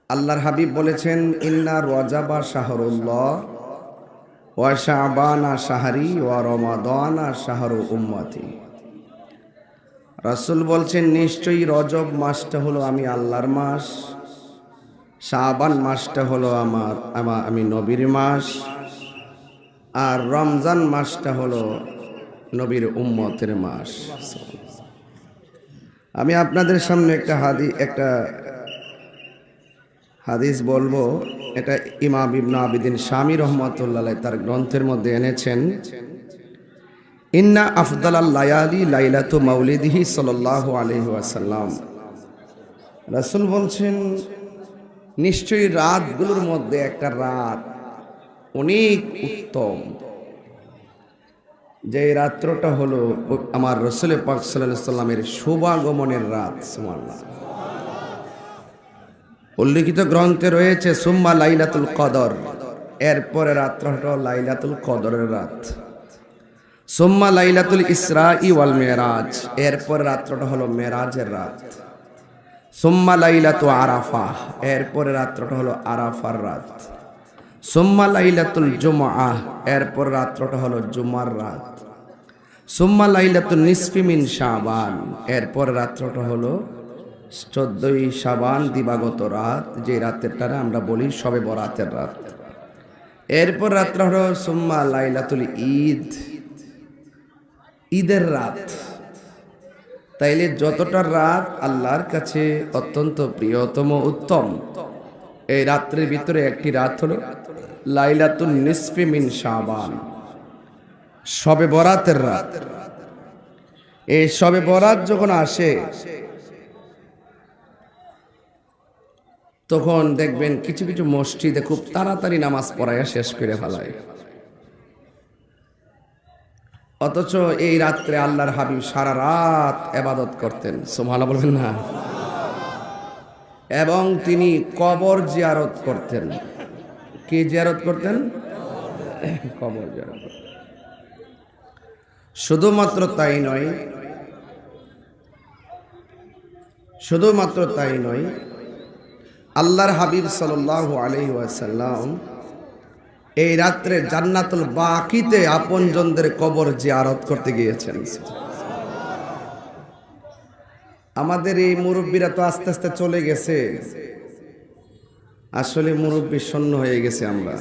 আল্লাহর হাবিব বলেছেন, ইন্না রজাবা শাহরুল্লাহ ওয়া শাবানা শাহরি ওয়া রমাদানা শাহরু উম্মতি। রাসূল বলছেন, নিশ্চয়ই রজব মাসটা হলো আমি আল্লাহর মাস, শাবান মাসটা হলো আমি নবীর মাস, আর রমজান মাসটা হলো নবীর উম্মতের মাস। আমি আপনাদের সামনে একটা হাদিস বলবো। এটা ইমাম ইবনে আবিদিন শামী রহমাতুল্লাহ আলাইহি তার গ্রন্থের মধ্যে এনেছেন। ইন্না আফদালাল লায়ালি লাইলাতু মাউলিদিহি সাল্লাল্লাহু আলাইহি ওয়াসাল্লাম। রাসূল বলছেন, নিশ্চয়ই রাতগুলোর মধ্যে একটা রাত অনেক উত্তম, যে রাত্রটা হলো আমার রাসূল পাক সাল্লাল্লাহু আলাইহি ওয়াসাল্লামের শুভাগমনের রাত। সুবহানাল্লাহ। উল্লিখিত গ্রন্থে রয়েছে সুম্মা লাইলাতুল কদর, এরপরে রাত্রটা লাইলাতুল কদরের রাত। সুম্মা লাইলাতুল ইসরাই ওয়াল মেরাজ, এরপরে রাত্রটা হলো মেরাজের রাত। সুম্মা লাইলাতু আরাফা, এরপরে রাত্রটা হলো আরাফার রাত। সুম্মা লাইলাতুল জুমআহ, এরপর রাত্রটা হলো জুমার রাত। সুম্মা লাইলাতুন নিসফি মিন শাবান, এরপর রাত্রটা হলো 14ই শাবান দিবাগত রাত, যে রাতেরটা আমরা বলি শবে বরাতের রাত। এরপর রাত্র হলো সুম্মা লাইলাতুল ঈদ, ঈদের রাত। তাইলে যতটা রাত আল্লাহর কাছে অত্যন্ত প্রিয়তম উত্তম, এই রাত্রের ভিতরে একটি রাত হলো লাইলাতুন নিসফি মিন শাবান, শবে বরাতের রাত। এই শবে বরাত যখন আসে তখন দেখবেন কিছু কিছু মসজিদে খুব তাড়াতাড়ি নামাজ পড়াইয়া শেষ করে ফেলায়, অথচ এই রাত্রে আল্লাহর হাবিব সারা রাত ইবাদত করতেন। সুবহানাল্লাহ বলবেন না? এবং তিনি কবর জিয়ারত করতেন। কি জিয়ারত করতেন? কবর জিয়ারত। শুধুমাত্র তাই নয়, আল্লাহর হাবিব সাল্লাল্লাহু আলাইহি ওয়াসাল্লাম এই রাত্রে জান্নাতুল বাকিতে আপনজনদের কবর জিয়ারত করতে গিয়েছেন। আমাদের এই মুরব্বীরা তো আস্তে আস্তে চলে গেছে, আসলে মুরব্বী শূন্য হয়ে গেছে আমরা।